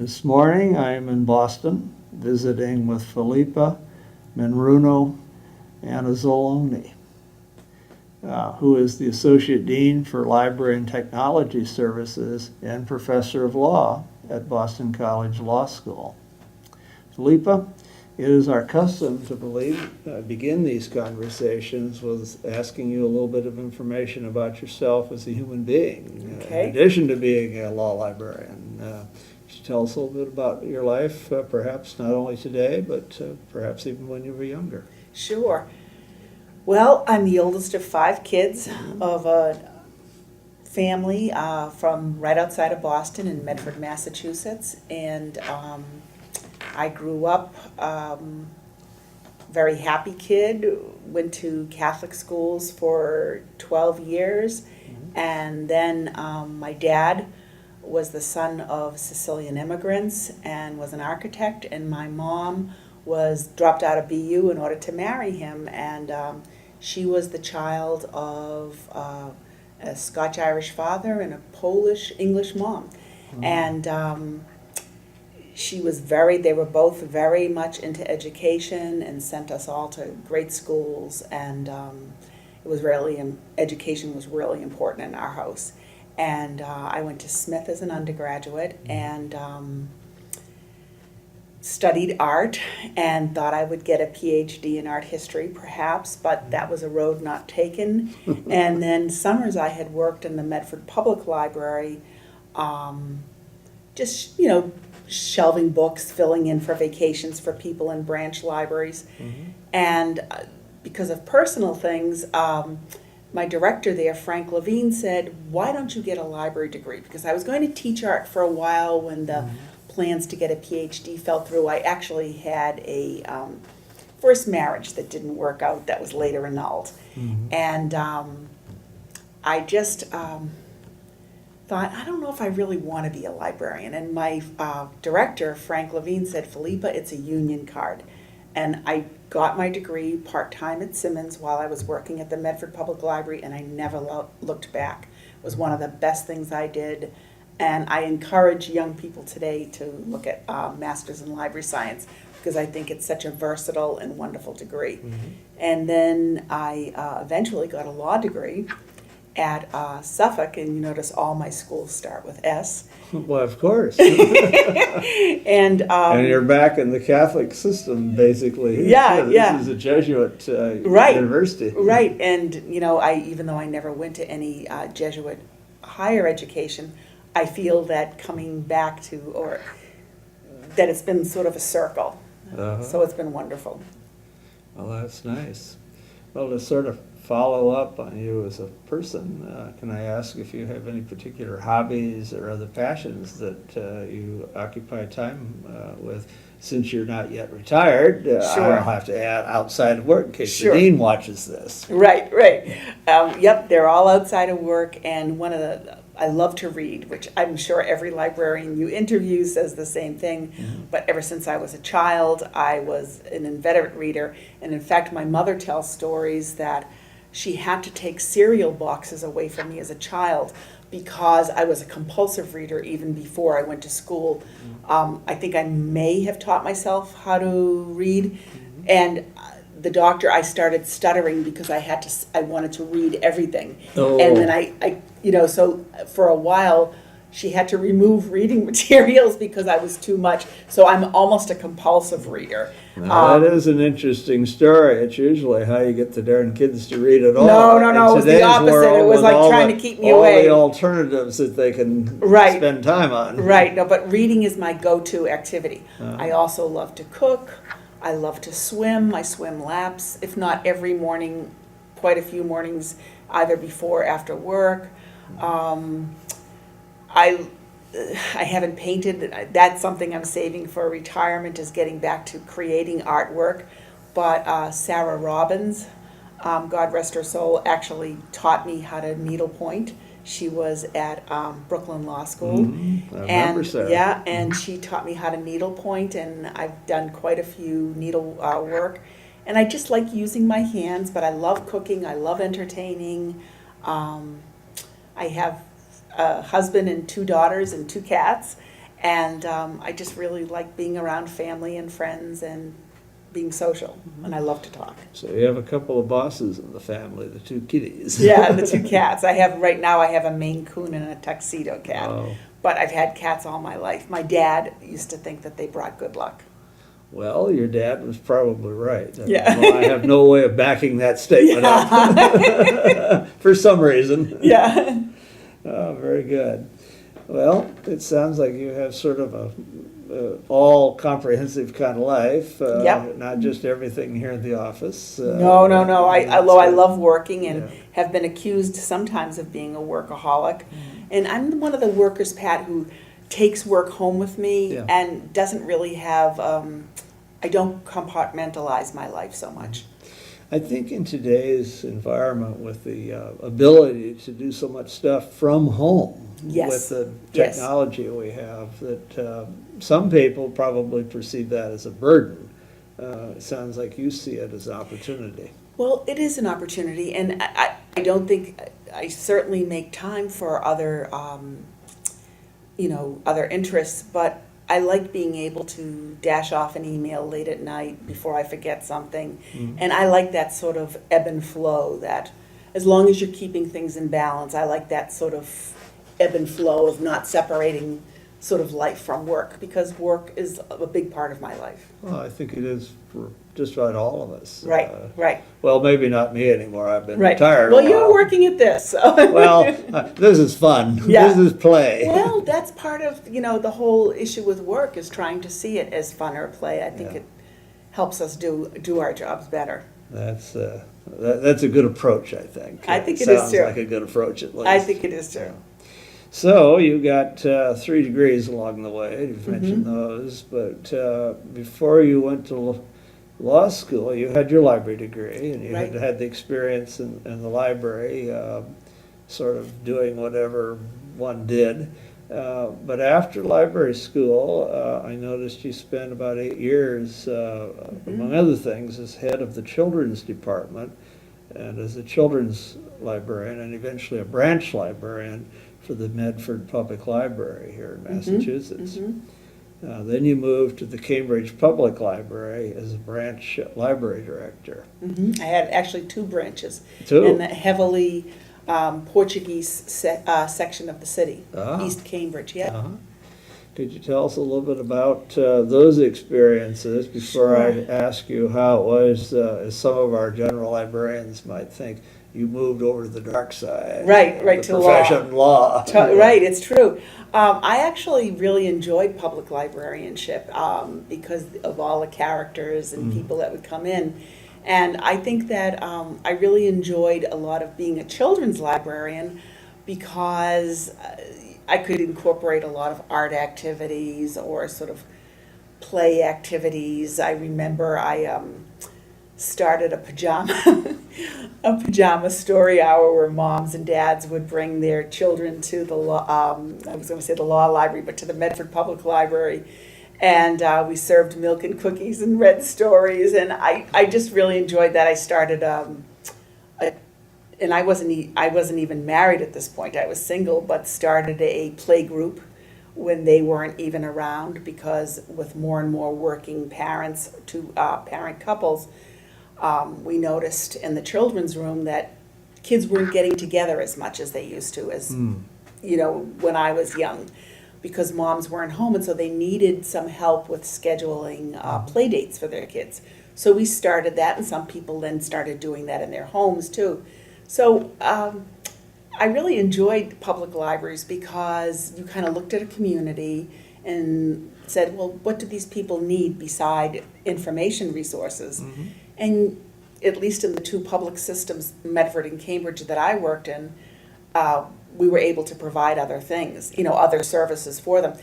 This morning I am in Boston visiting with Filippa, Marullo, and Anzalone, who is the Associate Dean for Library and Technology Services and Professor of Law at Boston College Law School. Filippa, it is our custom to begin these conversations with asking you a little bit of information about yourself as a human being, Okay. in addition to being a law librarian. Could you tell us a little bit about your life, perhaps not only today, but perhaps even when you were younger? Sure. Well, I'm the oldest of 5 kids of a family from right outside of Boston in Medford, Massachusetts, and I grew up very happy kid, went to Catholic schools for 12 years, and then my dad was the son of Sicilian immigrants and was an architect, and my mom was dropped out of BU in order to marry him, and she was the child of a Scotch-Irish father and a Polish-English mom. And they were both very much into education and sent us all to great schools, and education was really important in our house. And I went to Smith as an undergraduate and studied art and thought I would get a PhD in art history perhaps, but that was a road not taken. And then summers I had worked in the Medford Public Library, just, shelving books, filling in for vacations for people in branch libraries. And because of personal things, my director there, Frank Levine, said, why don't you get a library degree? Because I was going to teach art for a while when the plans to get a PhD fell through. I actually had a first marriage that didn't work out that was later annulled. And I just thought, I don't know if I really want to be a librarian. And my director, Frank Levine, said, Filippa, it's a union card. And I got my degree part-time at Simmons while I was working at the Medford Public Library, and I never looked back. It was one of the best things I did. And I encourage young people today to look at Masters in Library Science because I think it's such a versatile and wonderful degree. And then I eventually got a law degree at Suffolk, and you notice all my schools start with S. Well, of course. And you're back in the Catholic system, basically. Yeah. This is a Jesuit university. Right, and even though I never went to any Jesuit higher education, I feel that coming back to, or that it's been sort of a circle. So it's been wonderful. Well, that's nice. Well, to sort of follow up on you as a person, can I ask if you have any particular hobbies or other passions that you occupy time with? Since you're not yet retired, Sure. I'll have to add outside of work in case Sure. the dean watches this. Right. Yep, they're all outside of work, and I love to read, which I'm sure every librarian you interview says the same thing. But ever since I was a child, I was an inveterate reader. And in fact, my mother tells stories that she had to take cereal boxes away from me as a child because I was a compulsive reader even before I went to school. I think I may have taught myself how to read. And I started stuttering because I wanted to read everything. And then I so for a while, she had to remove reading materials because I was too much. So I'm almost a compulsive reader. Now, that is an interesting story. It's usually how you get the darn kids to read at all. No, In it was the today's opposite. world, It was with like all trying the- to keep me away. All the alternatives that they can spend time on. Right, no, but reading is my go-to activity. I also love to cook. I love to swim. I swim laps, if not every morning, quite a few mornings, either before or after work. I haven't painted. That's something I'm saving for retirement, is getting back to creating artwork. But Sarah Robbins, God rest her soul, actually taught me how to needlepoint. She was at Brooklyn Law School. I remember Sarah. Yeah, and she taught me how to needlepoint, and I've done quite a few needle work. And I just like using my hands, but I love cooking. I love entertaining. I have a husband and 2 daughters and 2 cats, And I just really like being around family and friends and being social, and I love to talk. So you have a couple of bosses in the family, the two kitties. Yeah, and the two cats. Right now I have a Maine Coon and a tuxedo cat. Oh, But I've had cats all my life. My dad used to think that they brought good luck. well, your dad was probably right. Yeah. Well, I have no way of backing that statement up for some reason. Yeah. Oh, very good. Well, it sounds like you have sort of a all comprehensive kind of life. Yep. Not just everything here in the office. No. Although I love working and Yeah. have been accused sometimes of being a workaholic. And I'm one of the workers, Pat, who takes work home with me Yeah. and doesn't really have, I don't compartmentalize my life so much. I think in today's environment, with the ability to do so much stuff from home, Yes. with the Yes. technology we have, that some people probably perceive that as a burden. It sounds like you see it as an opportunity. Well, it is an opportunity, and I don't think, I certainly make time for other, other interests, but I like being able to dash off an email late at night before I forget something. And I like that sort of ebb and flow, that as long as you're keeping things in balance, I like that sort of ebb and flow of not separating sort of life from work, because work is a big part of my life. Well, I think it is for just about all of us. Right, right. Well, maybe not me anymore. I've been Right. retired. Well, a you're while. working at this. So. Well, this is fun. Yeah. This is play. Well, that's part of, the whole issue with work is trying to see it as fun or play. I think Yeah. it helps us do our jobs better. That's a good approach, I think. I think it is sounds too. like a good approach, at least. I think it is too. So you got 3 degrees along the way. You've mentioned Mm-hmm. those, but before you went to law school, you had your library degree, and you Right. had the experience in the library, sort of doing whatever one did. But after library school, I noticed you spent about 8 years, among other things, as head of the children's department and as a children's librarian and eventually a branch librarian for the Medford Public Library here in Massachusetts. Then you moved to the Cambridge Public Library as a branch library director. I had actually 2 branches Two? in the heavily Portuguese section of the city, Ah. East Cambridge. Yeah. Uh-huh. Could you tell us a little bit about those experiences before I Sure. ask you how it was, as some of our general librarians might think, you moved over to the dark side? Right, of right, the to law. profession, law. Right, it's true. I actually really enjoyed public librarianship because of all the characters and people that would come in. And I think that I really enjoyed a lot of being a children's librarian because I could incorporate a lot of art activities or sort of play activities. I remember I started a pajama story hour where moms and dads would bring their children to the law, I was going to say the law library, but to the Medford Public Library. And we served milk and cookies and read stories. And I just really enjoyed that. I started, and I wasn't even married at this point. I was single, but started a play group when they weren't even around, because with more and more working parents to parent couples, we noticed in the children's room that kids weren't getting together as much as they used to, as when I was young, because moms weren't home, and so they needed some help with scheduling play dates for their kids. So we started that, and some people then started doing that in their homes too. So I really enjoyed public libraries because you kind of looked at a community and said, well, what do these people need beside information resources? And at least in the 2 public systems, Medford and Cambridge, that I worked in, we were able to provide other things, other services for them.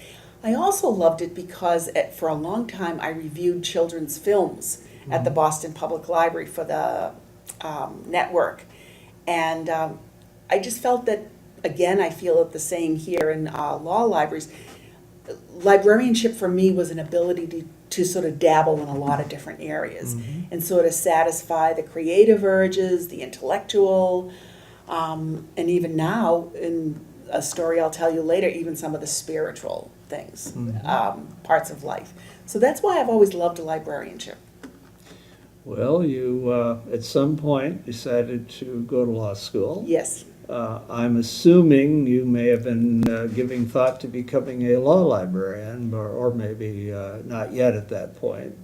I also loved it because for a long time I reviewed children's films at the Boston Public Library for the network. And I just felt that, again, I feel it the same here in law libraries. Librarianship for me was an ability to sort of dabble in a lot of different areas and sort of satisfy the creative urges, the intellectual, and even now, in a story I'll tell you later, even some of the spiritual things, Mhm. parts of life. So that's why I've always loved librarianship. Well, you, at some point, decided to go to law school. Yes. I'm assuming you may have been giving thought to becoming a law librarian, or maybe not yet at that point.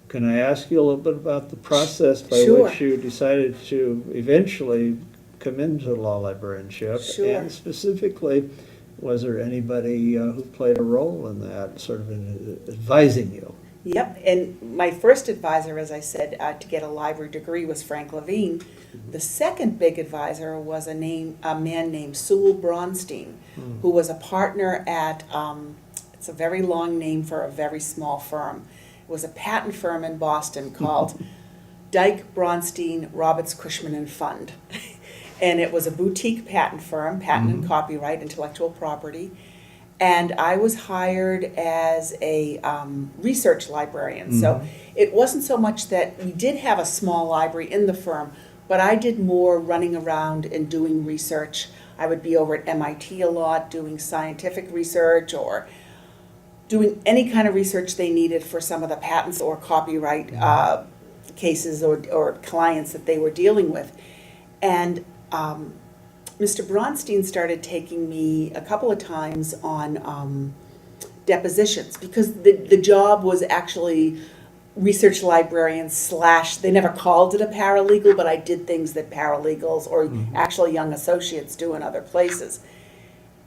Can I ask you a little bit about the process by Sure. which you decided to eventually come into law librarianship? Sure. And specifically, was there anybody who played a role in that, sort of in advising you? Yep, and my first advisor, as I said, to get a library degree was Frank Levine. The second big advisor was a man named Sewell Bronstein, who was a partner at, it's a very long name for a very small firm. It was a patent firm in Boston called Dyke, Bronstein, Roberts, Cushman and Fund. And it was a boutique patent firm, patent and copyright, intellectual property. And I was hired as a research librarian. So it wasn't so much that we did have a small library in the firm, but I did more running around and doing research. I would be over at MIT a lot doing scientific research or doing any kind of research they needed for some of the patents or copyright cases or clients that they were dealing with. And Mr. Bronstein started taking me a couple of times on depositions because the job was actually research librarian / they never called it a paralegal, but I did things that paralegals or actually young associates do in other places.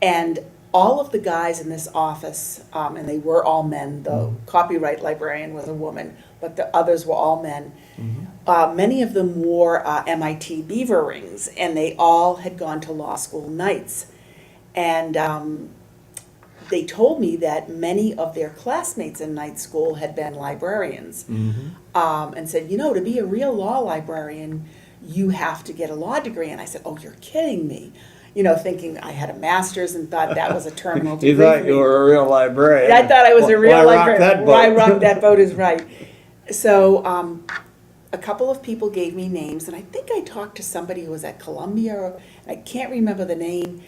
And all of the guys in this office, and they were all men, the copyright librarian was a woman, but the others were all men. Many of them wore MIT beaver rings, and they all had gone to law school nights. And they told me that many of their classmates in night school had been librarians, and said, you know, to be a real law librarian, you have to get a law degree. And I said, oh, you're kidding me. You know, thinking I had a master's and thought that was a terminal degree. You thought for me. you were a real librarian. I thought I was a real Why rock librarian. that boat? Why rock that boat is right. So a couple of people gave me names, and I think I talked to somebody who was at Columbia, I can't remember the name,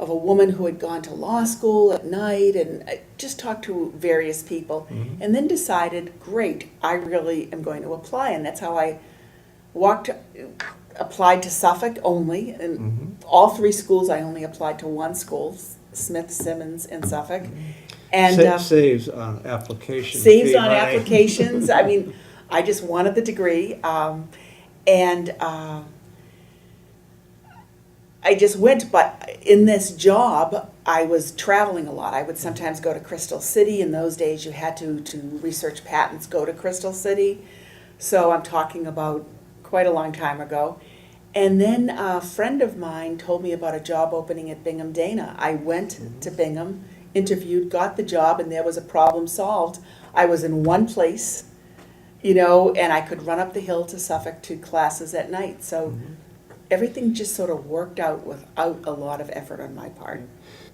of a woman who had gone to law school at night, and I just talked to various people, and then decided, great, I really am going to apply, and that's how I applied to Suffolk only, and all three schools, I only applied to one school, Smith, Simmons, and Suffolk. And Saves on application saves fee on money. applications. I mean, I just wanted the degree, and I just went. But in this job, I was traveling a lot. I would sometimes go to Crystal City. In those days, you had to research patents, go to Crystal City. So I'm talking about quite a long time ago. And then a friend of mine told me about a job opening at Bingham-Dana. I went to Bingham, interviewed, got the job, and there was a problem solved. I was in one place, you know, and I could run up the hill to Suffolk to classes at night. So everything just sort of worked out without a lot of effort on my part.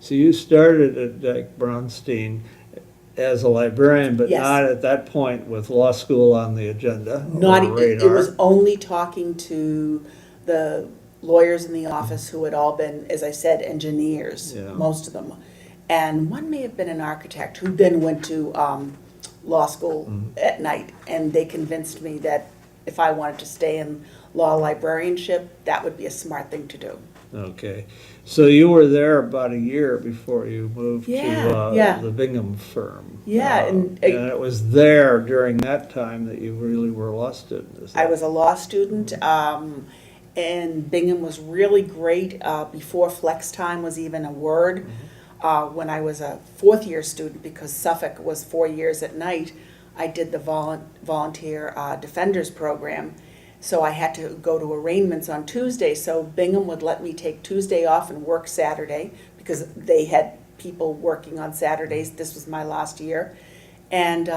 So you started at Dyke Bronstein as a librarian, but Yes. not at that point with law school on the agenda Not or it radar. was only talking to the lawyers in the office who had all been, as I said, engineers, Yeah. most of them. And one may have been an architect who then went to law school at night, and they convinced me that if I wanted to stay in law librarianship, that would be a smart thing to do. Okay. So you were there about a year before you moved Yeah, to yeah. the Bingham firm. Yeah, and it was there during that time that you really were a law student. Is I that- was a law student, and Bingham was really great before flex time was even a word. When I was a fourth-year student, because Suffolk was 4 years at night, I did the volunteer defenders program. So I had to go to arraignments on Tuesday. So Bingham would let me take Tuesday off and work Saturday because they had people working on Saturdays. This was my last year. And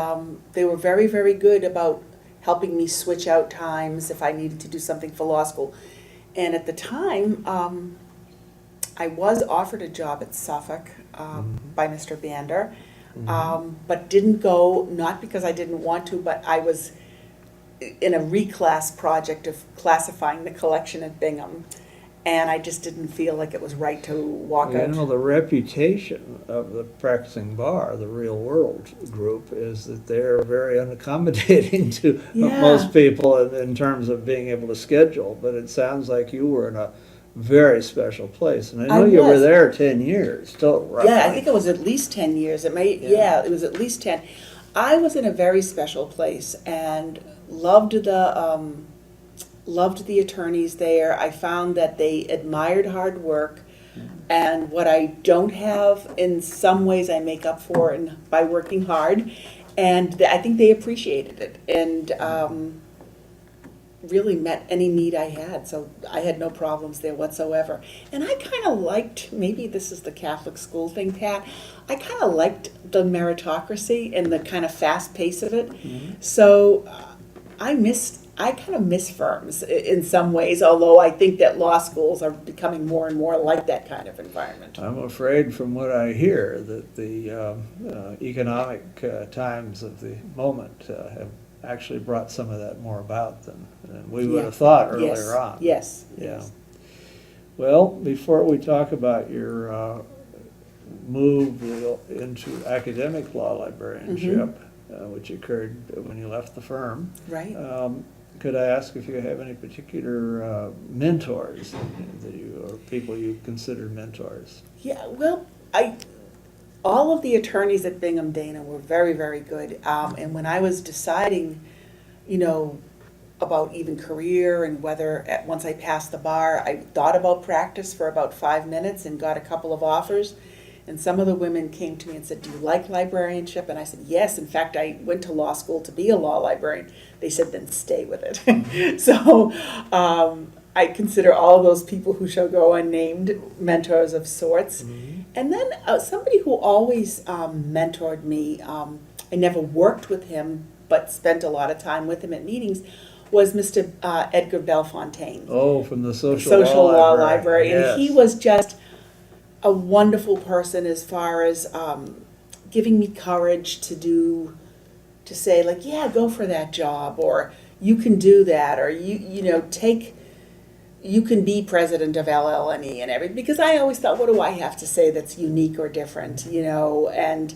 they were very, very good about helping me switch out times if I needed to do something for law school. And at the time, I was offered a job at Suffolk by Mr. Bander, but didn't go, not because I didn't want to, but I was in a reclass project of classifying the collection at Bingham. and I just didn't feel like it was right to walk You out. know, the reputation of the practicing bar, the real world group, is that they're very unaccommodating to Yeah. most people in terms of being able to schedule. But it sounds like you were in a very special place. And I know I you were was. there 10 years total, roughly. Yeah, I think it was at least 10 years. It may, Yeah. yeah, it was at least 10. I was in a very special place and loved the attorneys there. I found that they admired hard work, and what I don't have, in some ways, I make up for by working hard. And I think they appreciated it, and really met any need I had. So I had no problems there whatsoever. And I kind of liked, maybe this is the Catholic school thing, Pat, I kind of liked the meritocracy and the kind of fast pace of it. So I kind of miss firms in some ways, although I think that law schools are becoming more and more like that kind of environment. I'm afraid, from what I hear, that the economic times of the moment have actually brought some of that more about than we would have thought earlier on. Yes. Yeah. Well, before we talk about your move into academic law librarianship, which occurred when you left the firm, Right. could I ask if you have any particular mentors that you, or people you consider mentors? Yeah, well, all of the attorneys at Bingham Dana were very, very good. And when I was deciding, about even career and whether, once I passed the bar, I thought about practice for about 5 minutes and got a couple of offers. And some of the women came to me and said, "Do you like librarianship?" And I said, "Yes. In fact, I went to law school to be a law librarian." They said, "Then stay with it." So I consider all those people who shall go unnamed mentors of sorts. And then somebody who always mentored me, I never worked with him, but spent a lot of time with him at meetings, was Mr. Edgar Belfontaine. Oh, from the Social Law Library. And Yes. he was just a wonderful person as far as giving me courage to say, like, yeah, go for that job, or you can do that, or you can be president of LLNE and everything, because I always thought, what do I have to say that's unique or different, and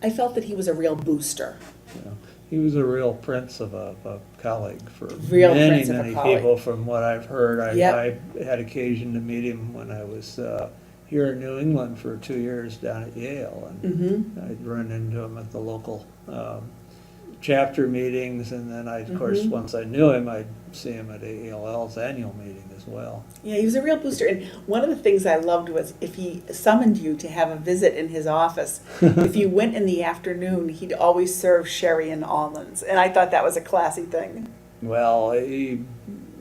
I felt that he was a real booster. Yeah. He was a real prince of a colleague for Real many, prince of a many colleague. people, from what I've heard. Yep. I had occasion to meet him when I was here in New England for 2 years down at Yale, and I'd run into him at the local chapter meetings, and then of course, once I knew him, I'd see him at AELL's annual meeting as well. Yeah, he was a real booster. And one of the things I loved was if he summoned you to have a visit in his office, if you went in the afternoon, he'd always serve sherry and almonds. And I thought that was a classy thing. Well, he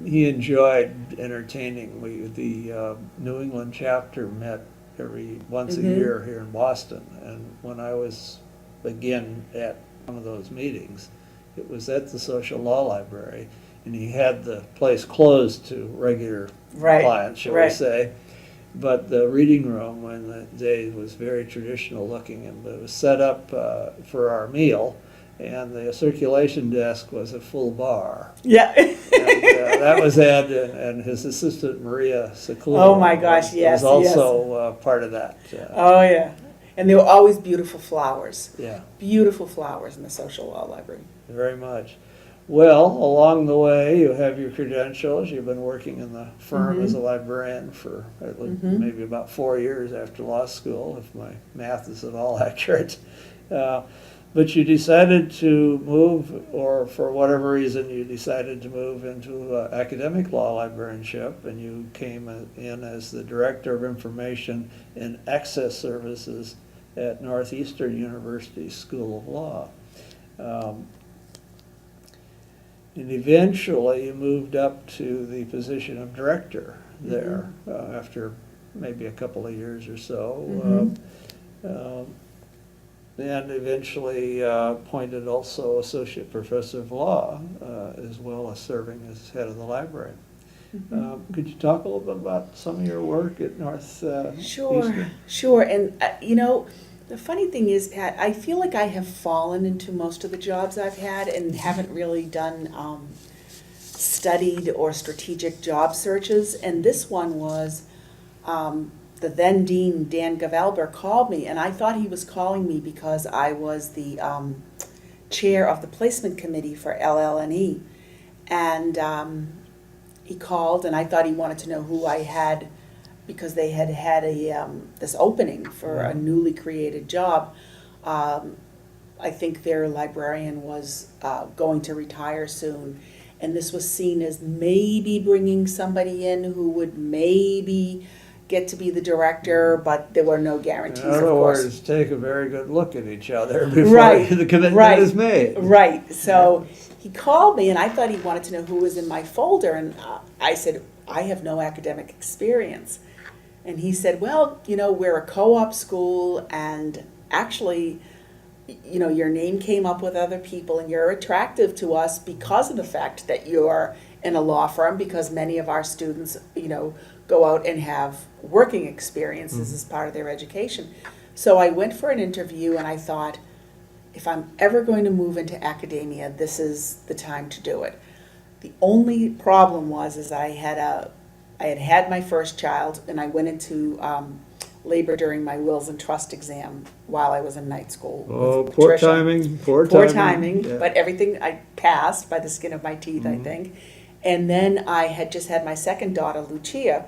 enjoyed entertaining. The New England chapter met every once a year here in Boston, and when I was again at one of those meetings, it was at the Social Law Library, and he had the place closed to regular clients, shall we say. But the reading room, when the day was very traditional looking, and it was set up for our meal, and the circulation desk was a full bar. Yeah. And that was Ed and his assistant Maria Secludo. Oh my gosh, yes, was also part of that. Oh, yeah. And there were always beautiful flowers. Yeah, Beautiful flowers in the Social Law Library. very much. Well, along the way, you have your credentials. You've been working in the firm as a librarian for maybe about 4 years after law school, if my math is at all accurate. But you decided to move, or for whatever reason, you decided to move into academic law librarianship, and you came in as the Director of Information and Access Services at Northeastern University School of Law. And eventually you moved up to the position of director there after maybe a couple of years or so. And eventually appointed also associate professor of law, as well as serving as head of the library. Could you talk a little bit about some of your work at Northeastern? Sure. And, the funny thing is, Pat, I feel like I have fallen into most of the jobs I've had and haven't really done studied or strategic job searches, and this one was the then Dean, Dan Gavelber, called me, and I thought he was calling me because I was the chair of the placement committee for LLNE. And he called, and I thought he wanted to know who I had, because they had this opening for a newly created job. I think their librarian was going to retire soon, and this was seen as maybe bringing somebody in who would maybe get to be the director, but there were no guarantees, In of other course. words, take a very good look at each other before Right, the commitment right, is made. Right. So he called me, and I thought he wanted to know who was in my folder, and I said, I have no academic experience. And he said, well, we're a co-op school, and actually, your name came up with other people, and you're attractive to us because of the fact that you're in a law firm, because many of our students, go out and have working experiences as part of their education. So I went for an interview, and I thought, if I'm ever going to move into academia, this is the time to do it. The only problem was I had my first child, and I went into labor during my wills and trust exam while I was in night school. Oh, with poor Patricia. timing, poor Poor timing. timing, Yeah. but everything I passed by the skin of my teeth, I think. And then I had just had my second daughter, Lucia,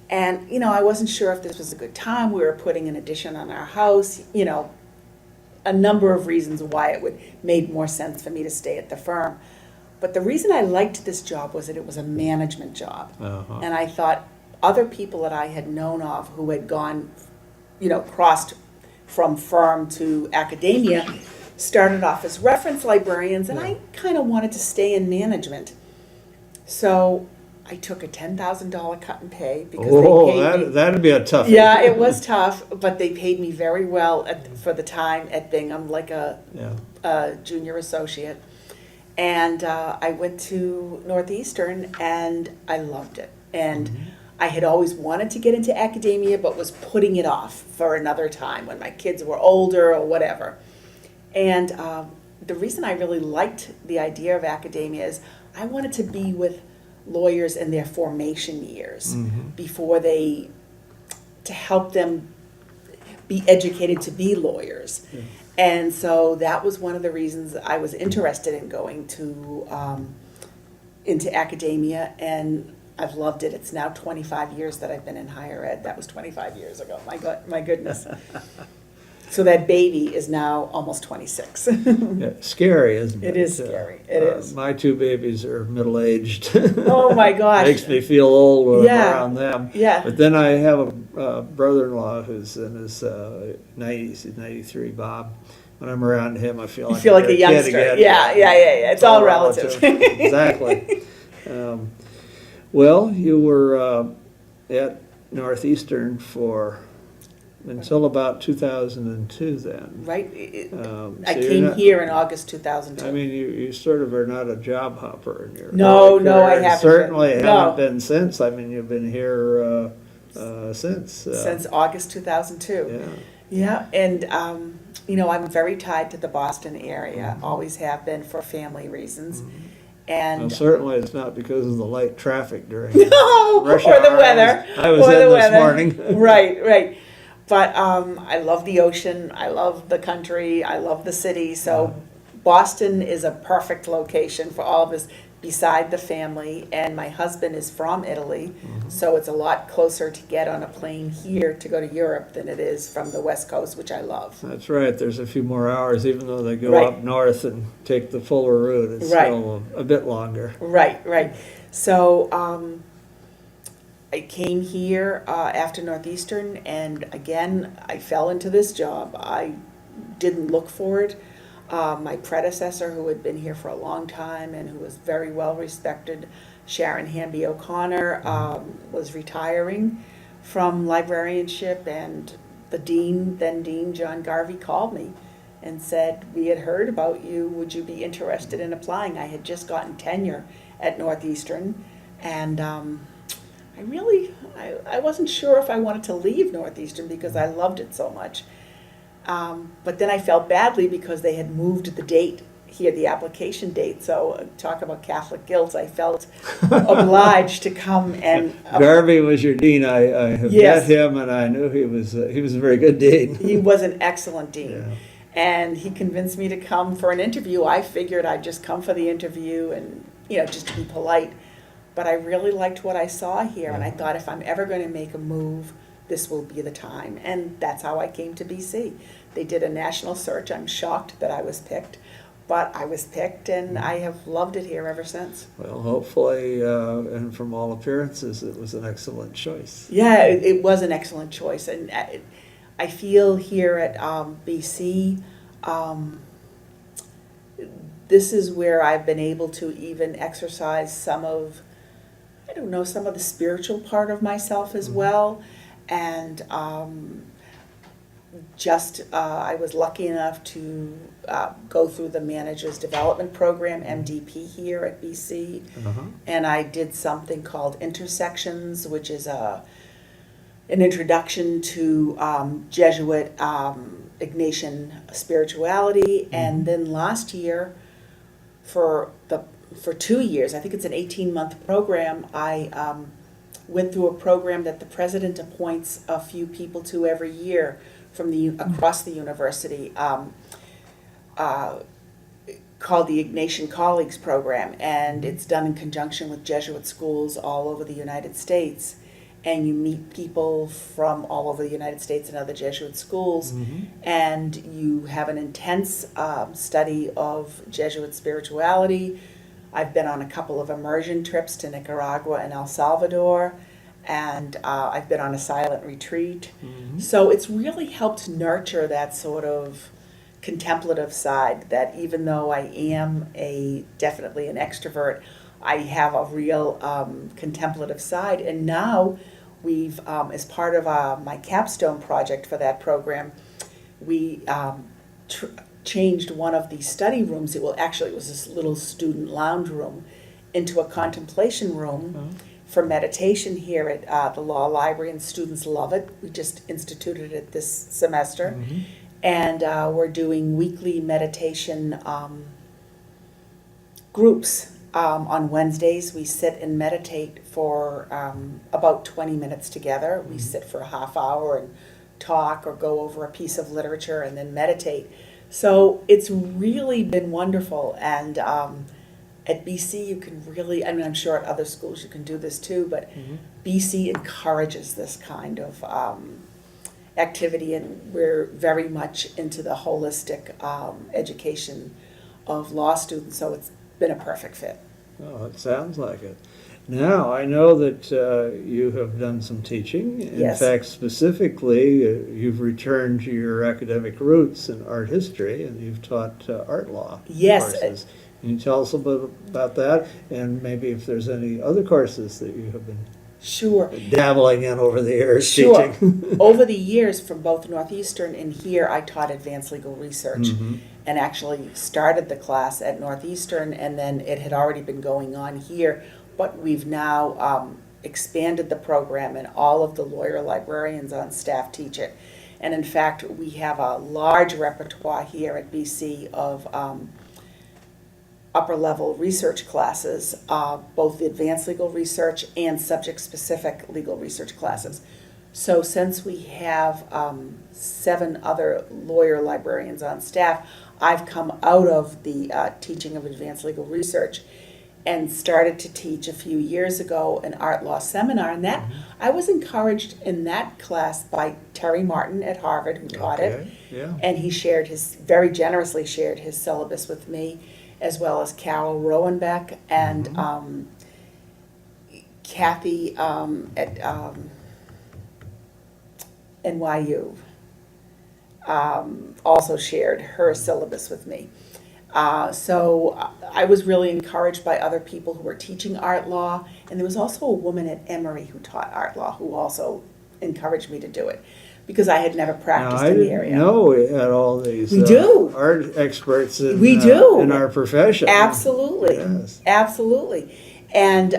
and I wasn't sure if this was a good time. We were putting an addition on our house, a number of reasons why it would made more sense for me to stay at the firm. But the reason I liked this job was that it was a management job. Uh-huh. And I thought other people that I had known of who had gone, crossed from firm to academia, started off as reference librarians, and I kind of wanted to stay in management. So I took a $10,000 cut in pay because they paid me. That'd be a tough. Yeah, it was tough, but they paid me very well for the time at Bingham, like a junior associate. And I went to Northeastern, and I loved it. And I had always wanted to get into academia, but was putting it off for another time when my kids were older or whatever. And the reason I really liked the idea of academia is I wanted to be with lawyers in their formation years to help them be educated to be lawyers. Yeah. And so that was one of the reasons I was interested in going to into academia, and I've loved it. It's now 25 years that I've been in higher ed. That was 25 years ago. My goodness. So that baby is now almost 26. Yeah, scary, isn't it? It is scary. It is. My two babies are middle-aged. Oh my gosh. Makes me feel old when I'm around them. Yeah. But then I have a brother-in-law who's in his 90s, he's 93, Bob. When I'm around him, I feel like a youngster. Kid again. Yeah. It's all relative. Exactly. Well, you were at Northeastern until about 2002 then. Right. I so came here in August 2002. I mean, you sort of are not a job hopper in your No, career. I haven't. Certainly been. haven't been since. I mean, you've been here since. Since August 2002. Yeah. Yeah, and I'm very tied to the Boston area. Always have been for family reasons. And well, certainly it's not because of the light traffic during or rush the hour. weather. I was in this morning. Right. But I love the ocean, I love the country, I love the city, so Boston is a perfect location for all of us beside the family, and my husband is from Italy, so it's a lot closer to get on a plane here to go to Europe than it is from the West Coast, which I love. That's right, there's a few more hours, even though they go Right. up north and take the fuller route, it's Right. still a bit longer. Right. So I came here after Northeastern, and again, I fell into this job. I didn't look for it. My predecessor, who had been here for a long time and who was very well respected, Sharon Hamby O'Connor, was retiring from librarianship, and the then Dean John Garvey, called me and said, we had heard about you, would you be interested in applying? I had just gotten tenure at Northeastern, and I wasn't sure if I wanted to leave Northeastern because I loved it so much. But then I felt badly because they had moved the date hear the application date. So talk about Catholic guilt. I felt obliged to come and. Garvey was your dean. I have Yes. met him, and I knew he was a very good dean. He was an excellent dean. Yeah. And he convinced me to come for an interview. I figured I'd just come for the interview and, just to be polite. But I really liked what I saw here, and I thought if I'm ever going to make a move, this will be the time. And that's how I came to BC. They did a national search. I'm shocked that I was picked, but I was picked, and I have loved it here ever since. Well, hopefully, and from all appearances, it was an excellent choice. Yeah, it was an excellent choice. And I feel here at BC, this is where I've been able to even exercise some of the spiritual part of myself as well. And I was lucky enough to go through the Manager's Development Program, MDP, here at BC. And I did something called Intersections, which is an introduction to Jesuit Ignatian spirituality. And then last year, for 2 years, I think it's an 18-month program, I went through a program that the president appoints a few people to every year from across the university, called the Ignatian Colleagues Program, and it's done in conjunction with Jesuit schools all over the United States. And you meet people from all over the United States and other Jesuit schools, and you have an intense study of Jesuit spirituality. I've been on a couple of immersion trips to Nicaragua and El Salvador, and I've been on a silent retreat. So it's really helped nurture that sort of contemplative side, that even though I am definitely an extrovert, I have a real contemplative side. And now we've, as part of my capstone project for that program, we changed one of the study rooms. It was this little student lounge room into a contemplation room for meditation here at the Law Library, and students love it. We just instituted it this semester. And we're doing weekly meditation groups. On Wednesdays, we sit and meditate for about 20 minutes together. We sit for a half hour and talk or go over a piece of literature and then meditate. So it's really been wonderful. And at BC, you can really, I'm sure at other schools you can do this too, but BC encourages this kind of activity, and we're very much into the holistic education of law students, so it's been a perfect fit. Oh, it sounds like it. Now, I know that you have done some teaching. In Yes. fact, specifically, you've returned to your academic roots in art history, and you've taught art law Yes. courses. Can you tell us a bit about that, and maybe if there's any other courses that you have been Sure. dabbling in over the years Sure. teaching? Over the years, from both Northeastern and here, I taught advanced legal research, and actually started the class at Northeastern, and then it had already been going on here, but we've now expanded the program, and all of the lawyer librarians on staff teach it. And in fact, we have a large repertoire here at BC of upper-level research classes, both advanced legal research and subject-specific legal research classes. So since we have 7 other lawyer librarians on staff, I've come out of the teaching of advanced legal research and started to teach a few years ago an art law seminar. And that I was encouraged in that class by Terry Martin at Harvard, who taught it. Yeah. And he very generously shared his syllabus with me, as well as Carol Rowenbeck and Kathy at NYU also shared her syllabus with me. So I was really encouraged by other people who were teaching art law, and there was also a woman at Emory who taught art law who also encouraged me to do it, because I had never practiced in the area. Now, I didn't know we had all these We do. art experts in, We do. In our profession. Absolutely. Yes. Absolutely. And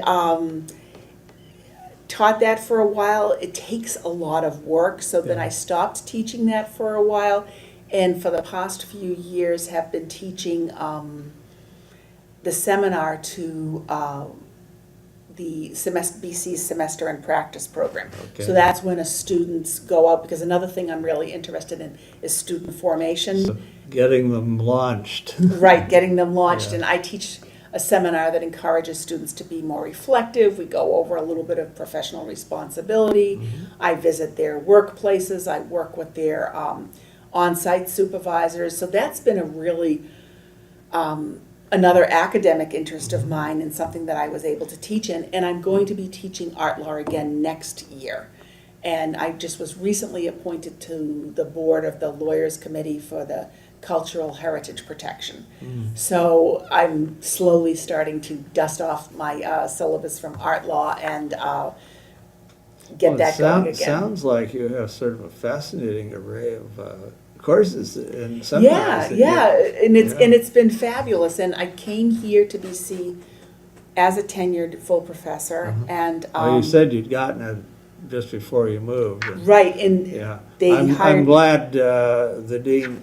taught that for a while. It takes a lot of work, so then I stopped teaching that for a while, and for the past few years have been teaching the seminar to the BC's semester and practice program. Okay. So that's when students go out, because another thing I'm really interested in is student formation. So getting them launched. Right, getting them launched. Yeah. And I teach a seminar that encourages students to be more reflective. We go over a little bit of professional responsibility. Mm-hmm. I visit their workplaces. I work with their on-site supervisors. So that's been a really another academic interest of mine and something that I was able to teach in. And I'm going to be teaching art law again next year. And I just was recently appointed to the board of the Lawyers Committee for the Cultural Heritage Protection. So I'm slowly starting to dust off my syllabus from art law and get Well, that going again. Sounds like you have sort of a fascinating array of courses and seminars. Yeah, that yeah, and yeah. it's been fabulous. And I came here to BC as a tenured full professor, and Well, you said you'd gotten it just before you moved. And, right, and yeah, they I'm hired. glad the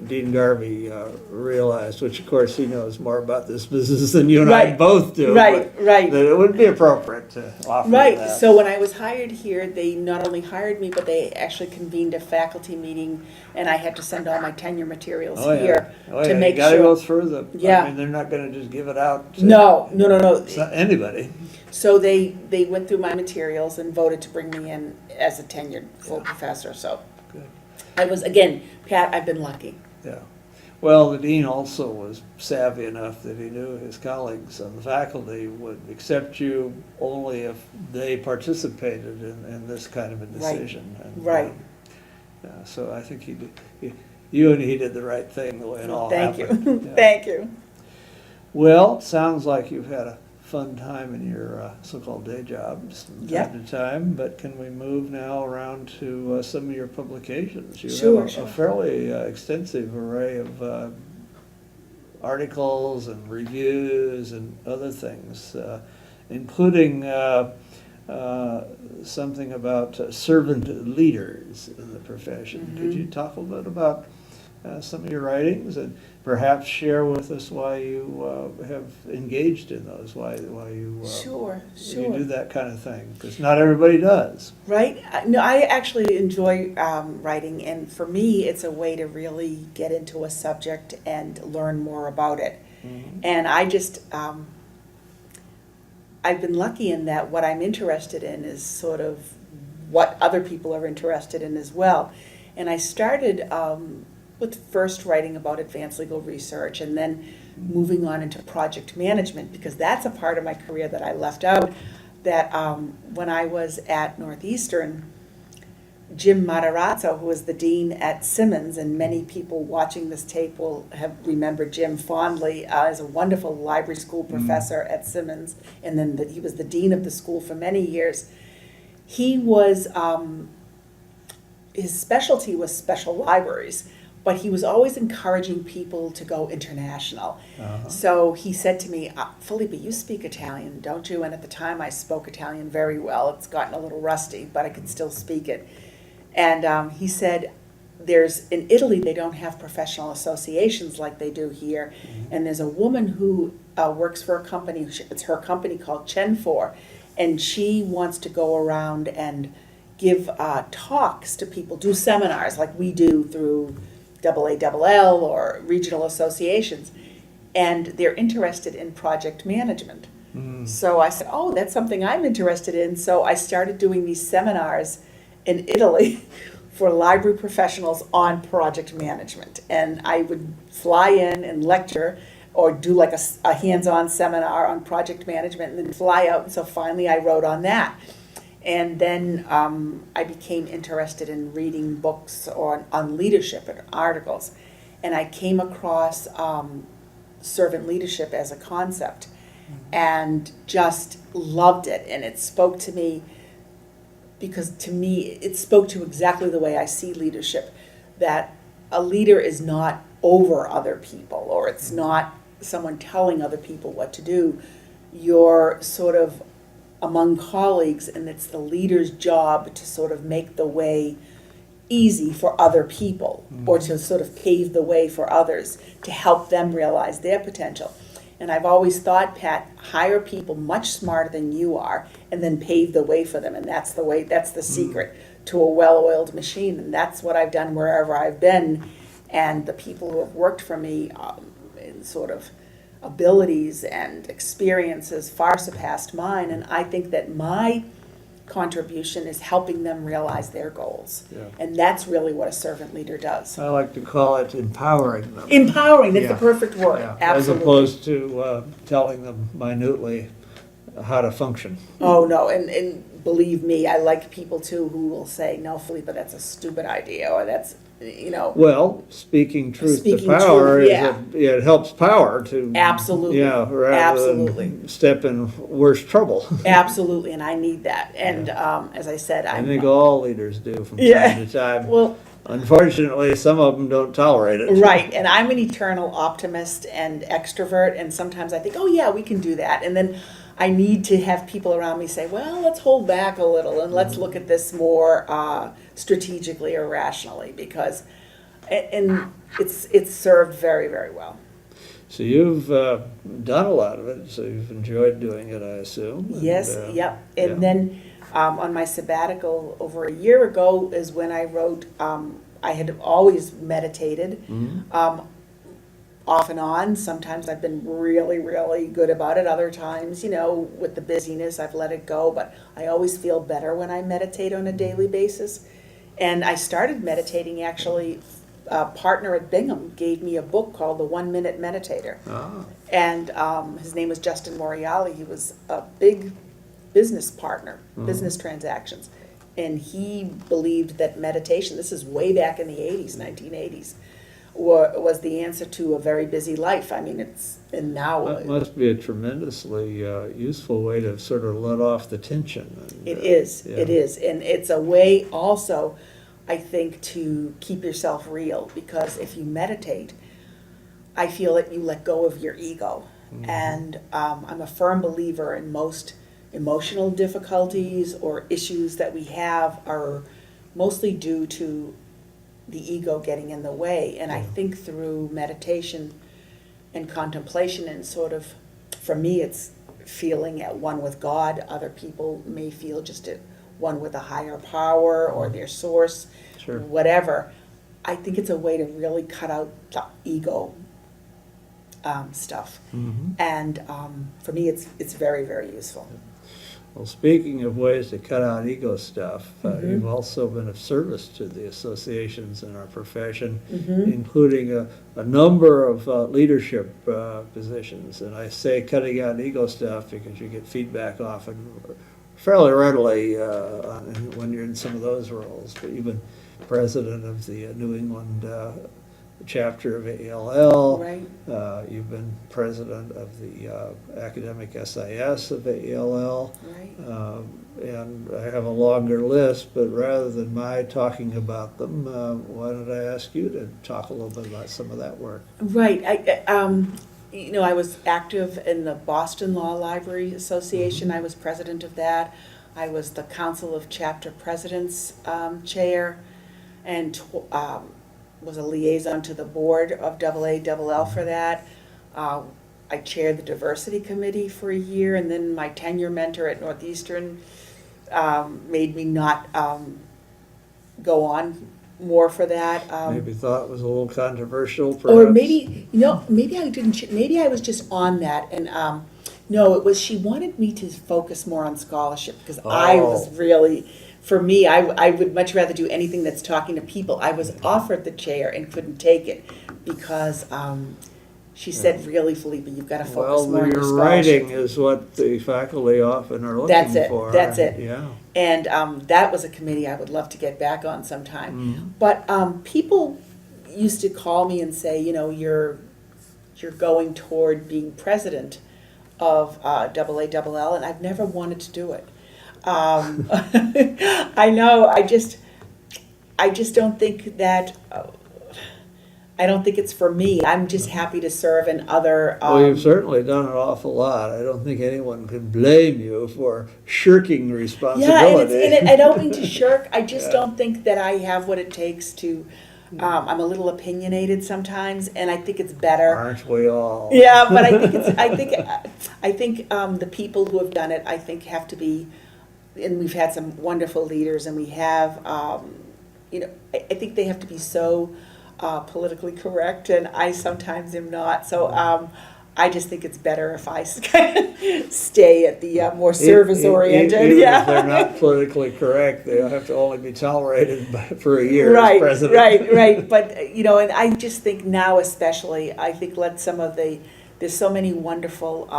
Dean Garvey realized, which of course he knows more about this business than you and I Right, both do. right, but right. that it would be appropriate to offer Right, that. so when I was hired here, they not only hired me, but they actually convened a faculty meeting, and I had to send all my tenure materials here to you make gotta sure. go through them. Yeah. I mean, they're not going to just give it out. To No. anybody. So they went through my materials and voted to bring me in as a tenured full professor, so. Good. I was, again, Pat, I've been lucky. Yeah. Well, the dean also was savvy enough that he knew his colleagues on the faculty would accept you only if they participated in this kind of a decision. And, Right. so I think you and he did the right thing the way it all Thank you, happened. Yeah. thank you. Well, sounds like you've had a fun time in your so-called day jobs from Yep. time to time, but can we move now around to some of your publications? You Sure, have sure. a fairly extensive array of articles and reviews and other things, including something about servant leaders in the profession. Could you talk a little bit about some of your writings and perhaps share with us why you have engaged in those, why you Sure, you do that kind of thing, because not everybody does. Right? No, I actually enjoy writing, and for me, it's a way to really get into a subject and learn more about it. And I just, I've been lucky in that what I'm interested in is sort of what other people are interested in as well. And I started with first writing about advanced legal research and then moving on into project management, because that's a part of my career that I left out. That when I was at Northeastern, Jim Matarazzo, who was the dean at Simmons, and many people watching this tape will have remembered Jim fondly as a wonderful library school professor at Simmons, and then he was the dean of the school for many years. He was, his specialty was special libraries, but he was always encouraging people to go international. So he said to me, Filippa, you speak Italian, don't you? And at the time I spoke Italian very well. It's gotten a little rusty, but I could still speak it. And he said, in Italy, they don't have professional associations like they do here. And there's a woman who works for a company, it's her company called Cenfor, and she wants to go around and give talks to people, do seminars like we do through AALL or regional associations, and they're interested in project management. So I said, oh, that's something I'm interested in. So I started doing these seminars in Italy for library professionals on project management. And I would fly in and lecture or do like a hands-on seminar on project management and then fly out. And so finally I wrote on that. And then I became interested in reading books on leadership and articles. And I came across servant leadership as a concept and just loved it. And it spoke to me because to me it spoke to exactly the way I see leadership, that a leader is not over other people, or it's not someone telling other people what to do. You're sort of among colleagues, and it's the leader's job to sort of make the way easy for other people, or to sort of pave the way for others to help them realize their potential. And I've always thought, Pat, hire people much smarter than you are and then pave the way for them. And that's the secret to a well-oiled machine. And that's what I've done wherever I've been. And the people who have worked for me in sort of abilities and experiences far surpassed mine. And I think that my contribution is helping them realize their goals. Yeah. And that's really what a servant leader does. I like to call it empowering them. Empowering, that's Yeah. the perfect word. Yeah. As Absolutely. opposed to telling them minutely how to function. Oh, no, and believe me, I like people too who will say, no, Filippa, that's a stupid idea, or that's, Well, speaking truth Speaking to power, truth, yeah. it helps power to Absolutely. yeah, rather Absolutely. than step in worse trouble. Absolutely, and I need that. And as I said, I I'm... think all leaders do from Yeah. time to time. Well, Unfortunately, some of them don't tolerate it. right, and I'm an eternal optimist and extrovert, and sometimes I think, oh yeah, we can do that. And then I need to have people around me say, well, let's hold back a little and let's look at this more strategically or rationally, because and it's served very, very well. So you've done a lot of it, so you've enjoyed doing it, I assume. And, Yes, yep. And yeah. then on my sabbatical over a year ago is when I wrote, I had always meditated. Off and on. Sometimes I've been really, really good about it. Other times, with the busyness, I've let it go. But I always feel better when I meditate on a daily basis. And I started meditating, actually. A partner at Bingham gave me a book called The 1 Minute Meditator. Ah. And his name was Justin Moriali. He was a big business partner, business transactions. And he believed that meditation, this is way back in the 80s, 1980s, was the answer to a very busy life. I mean, That must be a tremendously useful way to sort of let off the tension. And, it is, yeah. it is. And it's a way also, I think, to keep yourself real, because if you meditate, I feel that you let go of your ego. And I'm a firm believer in most emotional difficulties or issues that we have are mostly due to the ego getting in the way. And I think through meditation and contemplation and sort of, for me, it's feeling at one with God. Other people may feel just at one with a higher power or their source, Sure. whatever. I think it's a way to really cut out the ego stuff. And for me, it's very, very useful. Well, speaking of ways to cut out ego stuff, you've also been of service to the associations in our profession, including a number of leadership positions. And I say cutting out ego stuff because you get feedback often fairly readily when you're in some of those roles. But you've been president of the New England chapter of AELL. Right. You've been president of the academic SIS of AELL. Right. And I have a longer list, but rather than my talking about them, why don't I ask you to talk a little bit about some of that work? Right. I was active in the Boston Law Library Association. I was president of that. I was the Council of Chapter Presidents chair, and was a liaison to the board of AALL for that. I chaired the diversity committee for a year, and then my tenure mentor at Northeastern made me not go on more for that. Maybe thought it was a little controversial, perhaps? Or maybe, maybe I didn't, maybe I was just on that, and no, it was, she wanted me to focus more on scholarship, because I was really, for me, I would much rather do anything that's talking to people. I was offered the chair and couldn't take it, because she said, really, Filippa, you've got to focus more on your your scholarship. writing is what the faculty often are looking for. That's it. Yeah. And that was a committee I would love to get back on sometime. But people used to call me and say, you're going toward being president of AALL, and I've never wanted to do it. I know. I just don't think that. I don't think it's for me. I'm just happy to serve in other. Well, you've certainly done an awful lot. I don't think anyone can blame you for shirking responsibility. Yeah, and I don't mean to shirk. I just Yeah. don't think that I have what it takes to. I'm a little opinionated sometimes, and I think it's better. Aren't we all? Yeah, but I think the people who have done it, I think, have to be, and we've had some wonderful leaders, and we have, I think they have to be so politically correct, and I sometimes am not. So I just think it's better if I kind of stay at the more service oriented. Even Yeah, if they're not politically correct, they'll have to only be tolerated for a year right, as president. right. But and I just think now, especially, I think there's so many wonderful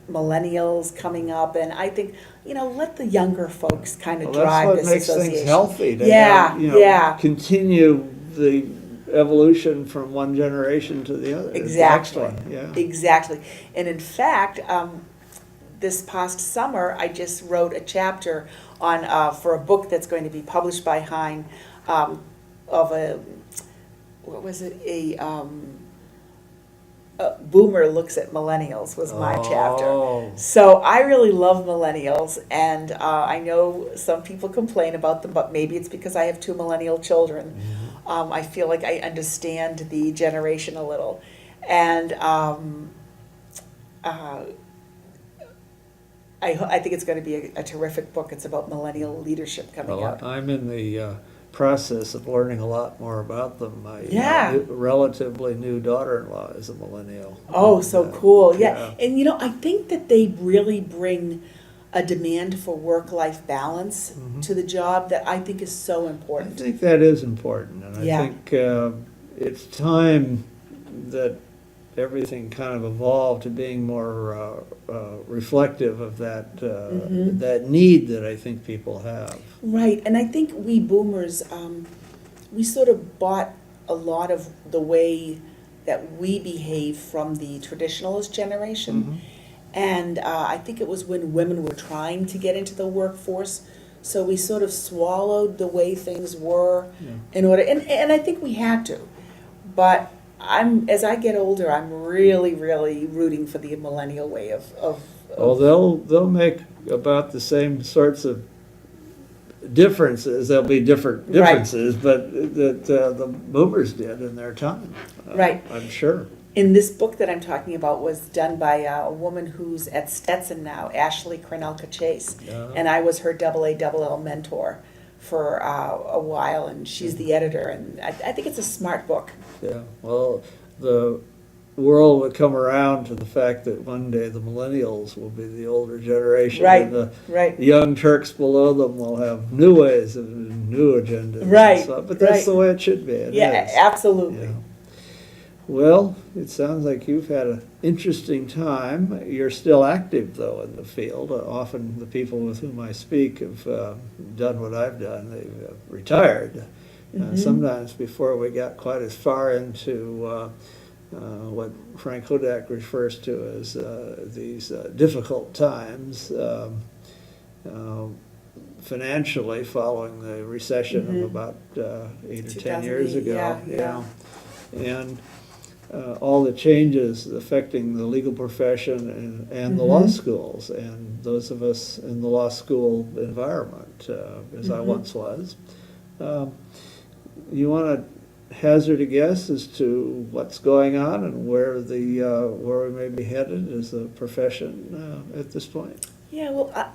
millennials coming up, and I think let the younger folks kind of Well, drive that's what this makes association. things healthy. To Yeah, have, yeah. Continue the evolution from one generation to the other. It's Exactly. excellent, yeah. Exactly. And in fact, this past summer, I just wrote a chapter on for a book that's going to be published by Hine of a Boomer Looks at Millennials was my chapter. Oh. So I really love millennials, and I know some people complain about them, but maybe it's because I have two millennial children. I feel like I understand the generation a little, and I think it's going to be a terrific book. It's about millennial leadership coming Well, up. I'm in the process of learning a lot more about them. My Yeah. relatively new daughter-in-law is a millennial. Oh, so cool. Yeah. yeah. And I think that they really bring a demand for work-life balance to the job that I think is so I important. think that is important, and I Yeah. think it's time that everything kind of evolved to being more reflective of that that need that I think people have. Right. And I think we boomers, we sort of bought a lot of the way that we behave from the traditionalist generation. And I think it was when women were trying to get into the workforce, so we sort of swallowed the way things were in order, and I think we had to. But as I get older, I'm really, really rooting for the millennial way of Well, they'll make about the same sorts of differences. There'll be different differences, but that the boomers did in their time. Right. I'm sure. In this book that I'm talking about was done by a woman who's at Stetson now, Ashley Krenelka Chase, and I was her AA mentor for a while, and she's the editor, and I think it's a smart book. Yeah. Well, the world would come around to the fact that one day the millennials will be the older generation, Right, and the right. young Turks below them will have new ways and new agendas. and Right, stuff. But that's right. the way it should be. It Yeah, is. absolutely. Yeah. Well, it sounds like you've had an interesting time. You're still active, though, in the field. Often the people with whom I speak have done what I've done. They've retired. Sometimes before we got quite as far into what Frank Hodak refers to as these difficult times financially following the recession of about 8 or 10 years 2008, ago. yeah. And all the changes affecting the legal profession and the law schools, and those of us in the law school environment, as I once was. You want to hazard a guess as to what's going on and where we may be headed as a profession at this point? Yeah, well,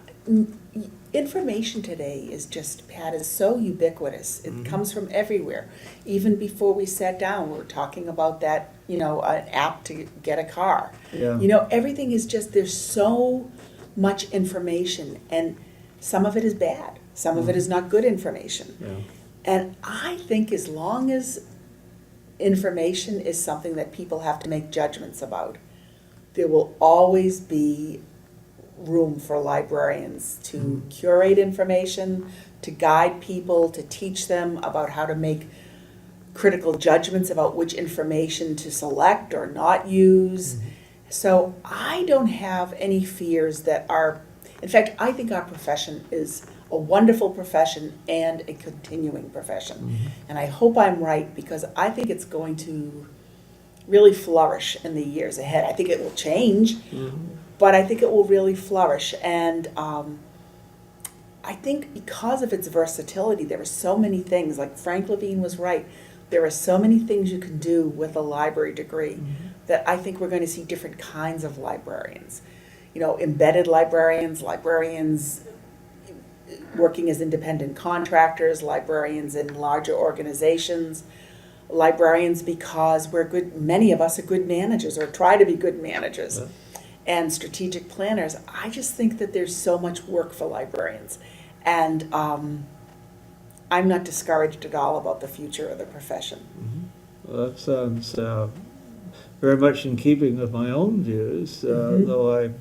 information today is just, Pat, is so ubiquitous. It comes from everywhere. Even before we sat down, we were talking about that, an app to get a car. Yeah. Everything is just, there's so much information, and some of it is bad. Some of it is not good information. Yeah. And I think as long as information is something that people have to make judgments about, there will always be room for librarians to curate information, to guide people, to teach them about how to make critical judgments about which information to select or not use. So I don't have any fears that in fact, I think our profession is a wonderful profession and a continuing profession. And I hope I'm right, because I think it's going to really flourish in the years ahead. I think it will change, but I think it will really flourish. And I think because of its versatility, there are so many things, like Frank Levine was right, there are so many things you can do with a library degree that I think we're going to see different kinds of librarians. You know, embedded librarians, librarians working as independent contractors, librarians in larger organizations, librarians because we're good, many of us are good managers or try to be good managers, and strategic planners. I just think that there's so much work for librarians. And I'm not discouraged at all about the future of the profession. Well, that sounds very much in keeping with my own views, though I,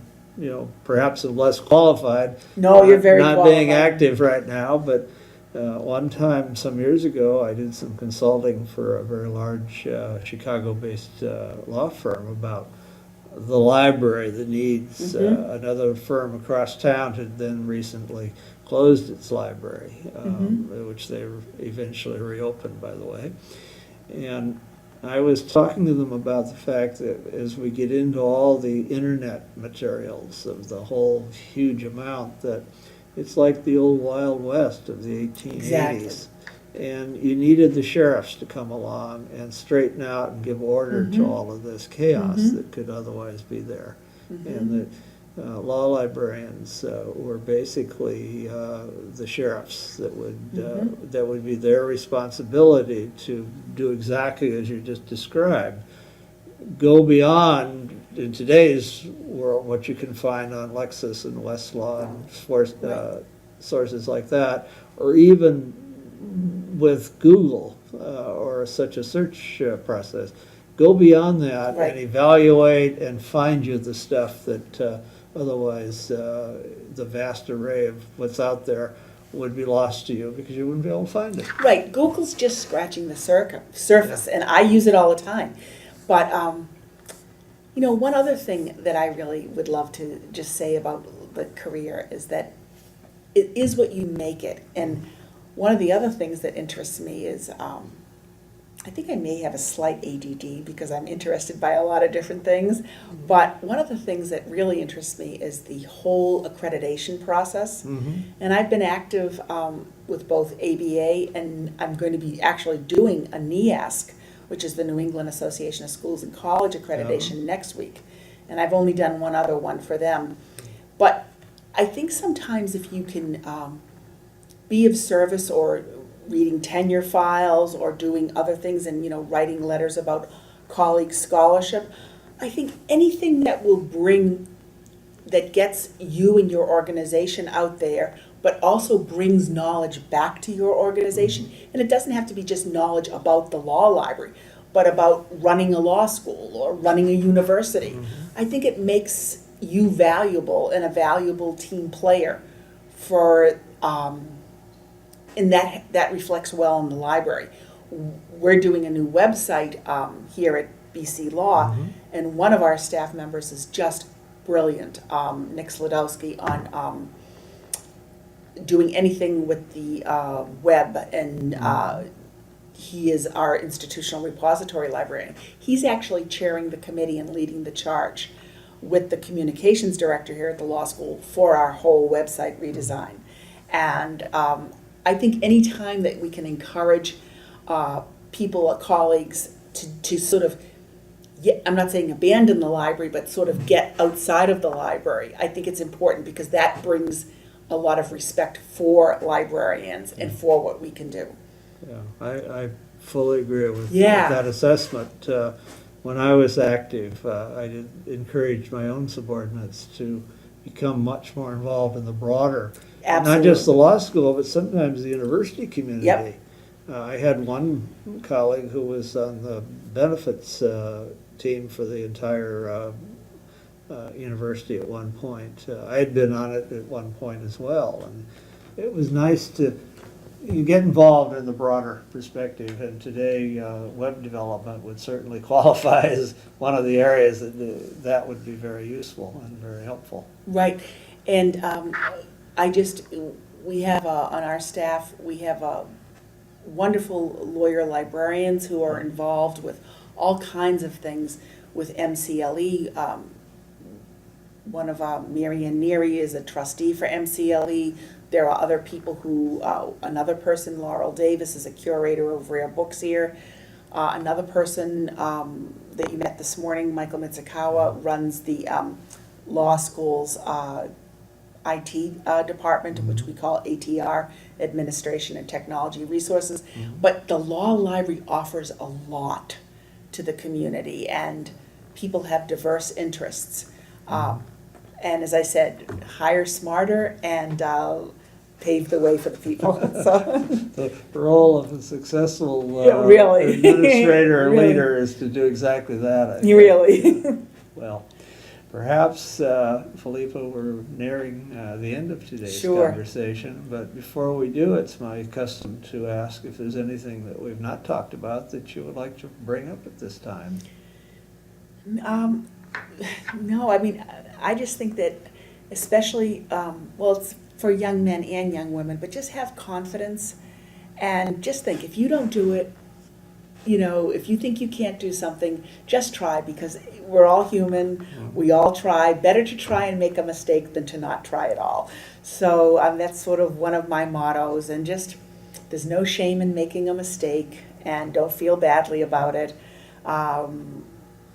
perhaps am less qualified. No, you're very not qualified. being active right now, but one time, some years ago, I did some consulting for a very large Chicago-based law firm about the library that needs another firm across town had then recently closed its library, which they eventually reopened, by the way. And I was talking to them about the fact that as we get into all the internet materials of the whole huge amount, that it's like the old Wild West of the 1880s. Exactly. And you needed the sheriffs to come along and straighten out and give order to all of this chaos that could otherwise be there. And the law librarians were basically the sheriffs that would be their responsibility to do exactly as you just described. Go beyond, in today's world, what you can find on Lexis and Westlaw and sources like that, or even with Google or such a search process. Go beyond that and evaluate and find you the stuff that otherwise the vast array of what's out there would be lost to you because you wouldn't be able to find it. Right, Google's just scratching the surface, and I use it all the time. But, one other thing that I really would love to just say about the career is that it is what you make it. And one of the other things that interests me is, I think I may have a slight ADD because I'm interested by a lot of different things, but one of the things that really interests me is the whole accreditation process. And I've been active with both ABA, and I'm going to be actually doing a NEASC, which is the New England Association of Schools and College Accreditation, next week. And I've only done one other one for them. But I think sometimes if you can be of service, or reading tenure files, or doing other things, and writing letters about colleague scholarship, I think anything that will that gets you and your organization out there, but also brings knowledge back to your organization. And it doesn't have to be just knowledge about the law library, but about running a law school or running a university. I think it makes you valuable and a valuable team player for and that reflects well in the library. We're doing a new website here at BC Law, and one of our staff members is just brilliant, Nick Slodowski, on doing anything with the web, and he is our institutional repository librarian. He's actually chairing the committee and leading the charge with the communications director here at the law school for our whole website redesign. And I think any time that we can encourage people, colleagues, to sort of, I'm not saying abandon the library, but sort of get outside of the library, I think it's important, because that brings a lot of respect for librarians and for what we can do. Yeah, I fully agree with that assessment. When I was active, I did encourage my own subordinates to become much more involved in the broader, not just the law school, but sometimes the university community. I had one colleague who was on the benefits team for the entire university at one point. I had been on it at one point as well, and it was nice to get involved in the broader perspective. And today, web development would certainly qualify as one of the areas that would be very useful and very helpful. Right, and we have on our staff, we have wonderful lawyer librarians who are involved with all kinds of things with MCLE. One of Marianne Neary is a trustee for MCLE. There are other people who, another person, Laurel Davis, is a curator of rare books here. Another person that you met this morning, Michael Mitsukawa, runs the law school's IT department, which we call ATR, Administration and Technology Resources. But the law library offers a lot to the community, and people have diverse interests. And as I said, hire smarter and pave the way for the people. So. The role of a successful Yeah, really. administrator or Really. leader is to do exactly that. I think. Really. Well, perhaps, Filippa, we're nearing the end of today's Sure. conversation, but before we do, it's my custom to ask if there's anything that we've not talked about that you would like to bring up at this time. No, I mean, I just think that especially, well, it's for young men and young women, but just have confidence and just think, if you don't do it, you know, if you think you can't do something, just try, because we're all human, we all try. Better to try and make a mistake than to not try at all. So that's sort of one of my mottos, and just, there's no shame in making a mistake, and don't feel badly about it.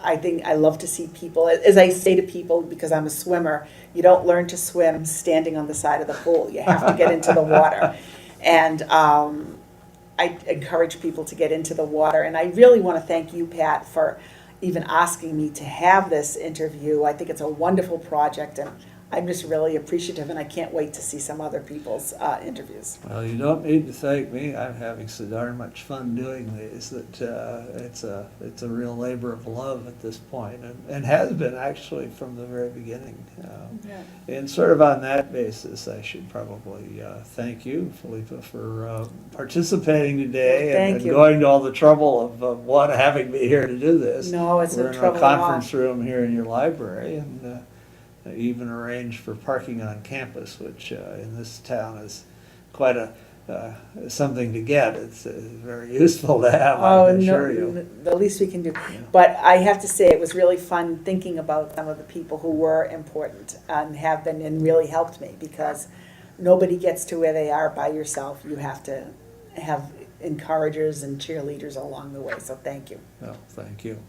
I think I love to see people, as I say to people, because I'm a swimmer, you don't learn to swim standing on the side of the pool. You have to get into the water. And I encourage people to get into the water. And I really want to thank you, Pat, for even asking me to have this interview. I think it's a wonderful project, and I'm just really appreciative, and I can't wait to see some other people's interviews. Well, you don't need to thank me. I'm having so darn much fun doing these that it's a real labor of love at this point, and has been actually from the very beginning. Yeah. And sort of on that basis, I should probably thank you, Filippa, for participating today Thank and you. going to all the trouble of having me here to do this. No, it's We're no in trouble a at all. conference room here in your library, and even arranged for parking on campus, which in this town is quite something to get. It's very useful to have, I can assure you. The least we can do. But I have to say, it was really fun thinking about some of the people who were important and have been, and really helped me, because nobody gets to where they are by yourself. You have to have encouragers and cheerleaders along the way. So thank you. Well, thank you.